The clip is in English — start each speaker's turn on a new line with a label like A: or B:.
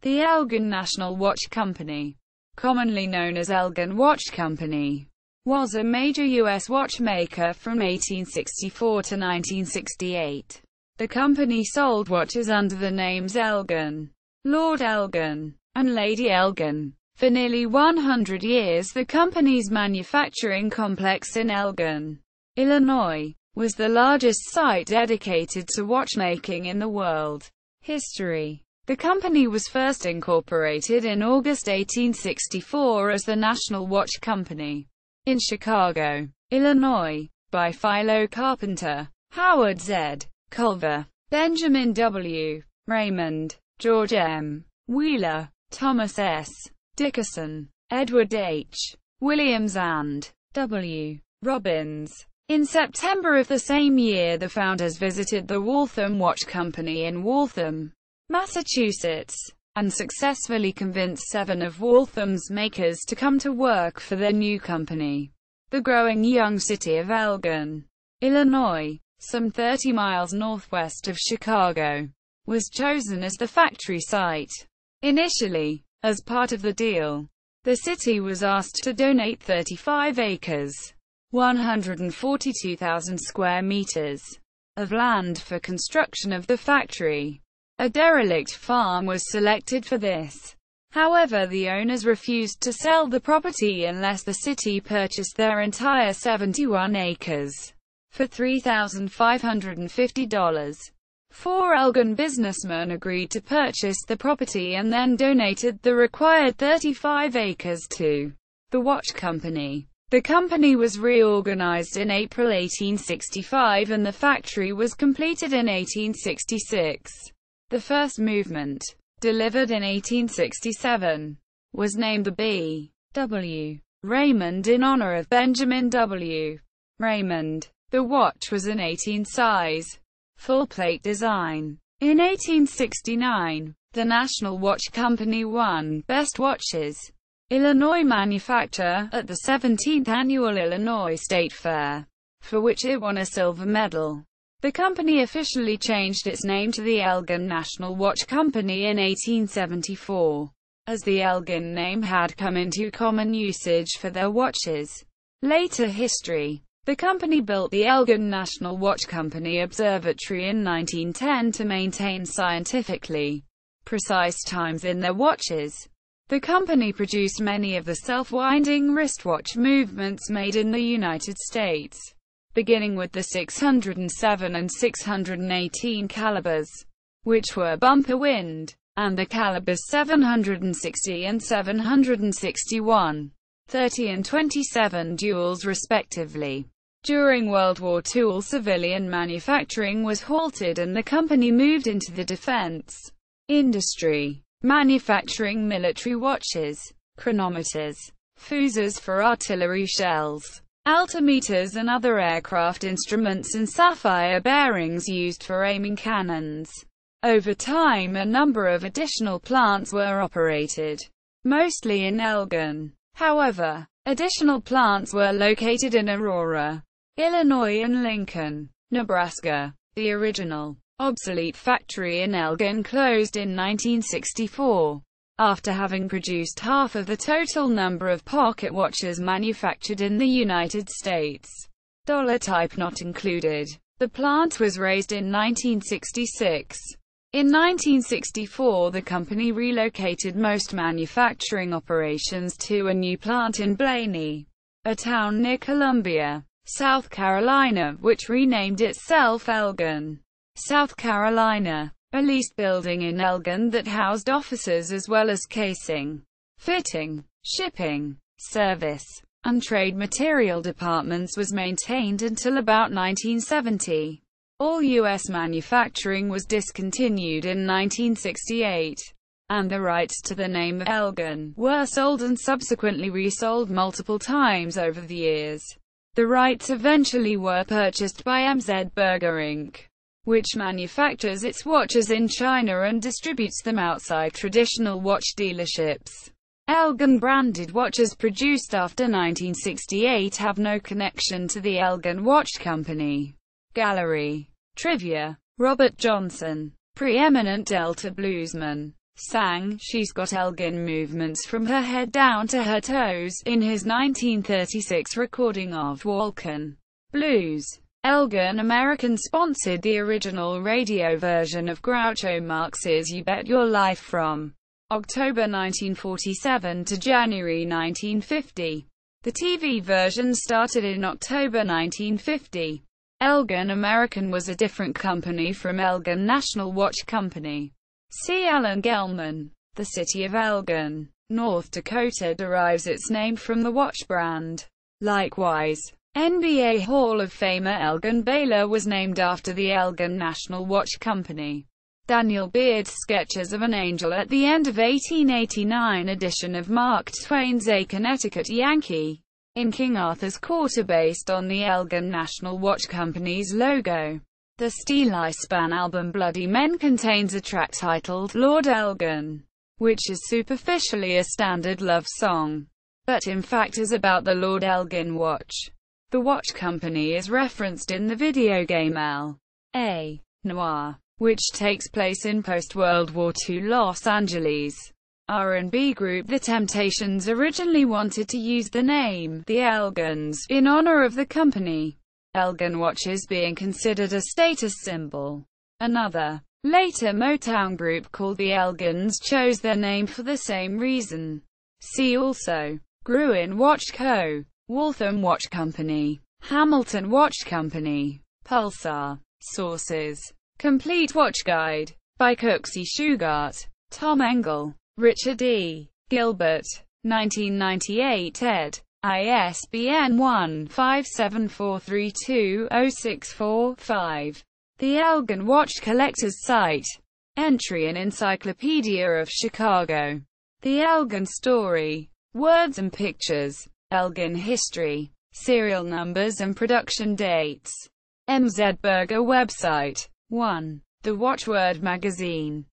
A: The Elgin National Watch Company, commonly known as Elgin Watch Company, was a major U.S. watchmaker from 1864 to 1968. The company sold watches under the names Elgin, Lord Elgin, and Lady Elgin. For nearly 100 years the company's manufacturing complex in Elgin, Illinois, was the largest site dedicated to watchmaking in the world. History. The company was first incorporated in August 1864 as the National Watch Company in Chicago, Illinois, by Philo Carpenter, Howard Z. Culver, Benjamin W. Raymond, George M. Wheeler, Thomas S. Dickerson, Edward H. Williams and W. Robbins. In September of the same year the founders visited the Waltham Watch Company in Waltham, Massachusetts, and successfully convinced 7 of Waltham's makers to come to work for their new company. The growing young city of Elgin, Illinois, some 30 miles northwest of Chicago, was chosen as the factory site. Initially, as part of the deal, the city was asked to donate 35 acres, 142,000 square meters, of land for construction of the factory. A derelict farm was selected for this. However, the owners refused to sell the property unless the city purchased their entire 71 acres for $3,550. 4 Elgin businessmen agreed to purchase the property and then donated the required 35 acres to the watch company. The company was reorganized in April 1865 and the factory was completed in 1866. The first movement, delivered in 1867, was named the B. W. Raymond in honor of Benjamin W. Raymond. The watch was an 18-size, full-plate design. In 1869, the National Watch Company won Best Watches, Illinois Manufacturer, at the 17th Annual Illinois State Fair, for which it won a silver medal. The company officially changed its name to the Elgin National Watch Company in 1874, as the Elgin name had come into common usage for their watches. Later history. The company built the Elgin National Watch Company Observatory in 1910 to maintain scientifically precise times in their watches. The company produced many of the self-winding wristwatch movements made in the United States, beginning with the 607 and 618 calibers, which were bumper wind, and the calibers 760 and 761, 30 and 27 duels respectively. During World War II all civilian manufacturing was halted and the company moved into the defense industry, manufacturing military watches, chronometers, fuses for artillery shells, altimeters and other aircraft instruments, and sapphire bearings used for aiming cannons. Over time a number of additional plants were operated, mostly in Elgin. However, additional plants were located in Aurora, Illinois and Lincoln, Nebraska. The original, obsolete factory in Elgin closed in 1964, after having produced half of the total number of pocket watches manufactured in the United States, dollar type not included. The plant was razed in 1966. In 1964 the company relocated most manufacturing operations to a new plant in Blaney, a town near Columbia, South Carolina, which renamed itself Elgin, South Carolina. A leased building in Elgin that housed offices as well as casing, fitting, shipping, service, and trade material departments was maintained until about 1970. All U.S. manufacturing was discontinued in 1968, and the rights to the name of Elgin were sold and subsequently resold multiple times over the years. The rights eventually were purchased by MZ Berger Inc., which manufactures its watches in China and distributes them outside traditional watch dealerships. Elgin-branded watches produced after 1968 have no connection to the Elgin Watch Company. Gallery. Trivia. Robert Johnson, preeminent Delta bluesman. sang "She's Got Elgin" movements from her head down to her toes in his 1936 recording of "Walkin' Blues." Elgin American sponsored the original radio version of Groucho Marx's "You Bet Your Life" from October 1947 to January 1950. The TV version started in October 1950. Elgin American was a different company from Elgin National Watch Company. See Elgin Gelman. The city of Elgin, North Dakota derives its name from the watch brand. Likewise, NBA Hall of Famer Elgin Baylor was named after the Elgin National Watch Company. Daniel Beard's Sketches of an Angel at the end of 1889 edition of Mark Twain's A Connecticut Yankee in King Arthur's Court are based on the Elgin National Watch Company's logo. The Steely Span album Bloody Men contains a track titled Lord Elgin, which is superficially a standard love song, but in fact is about the Lord Elgin watch. The watch company is referenced in the video game L.A. Noire, which takes place in post-World War II Los Angeles. R&B group The Temptations originally wanted to use the name, The Elgins, in honor of the company. Elgin watches being considered a status symbol. Another, later Motown group called the Elgins chose their name for the same reason. See also: Gruen Watch Co., Waltham Watch Company, Hamilton Watch Company, Pulsar. Sources: Complete Watch Guide, by Cooksey Shugart, Tom Engel, Richard E. Gilbert, 1998 ed. ISBN 1-57432-064-5. The Elgin Watch Collector's Site. Entry in Encyclopedia of Chicago. The Elgin Story. Words and Pictures. Elgin History. Serial numbers and production dates. M. Z. Berger website. 1. The Watchword Magazine.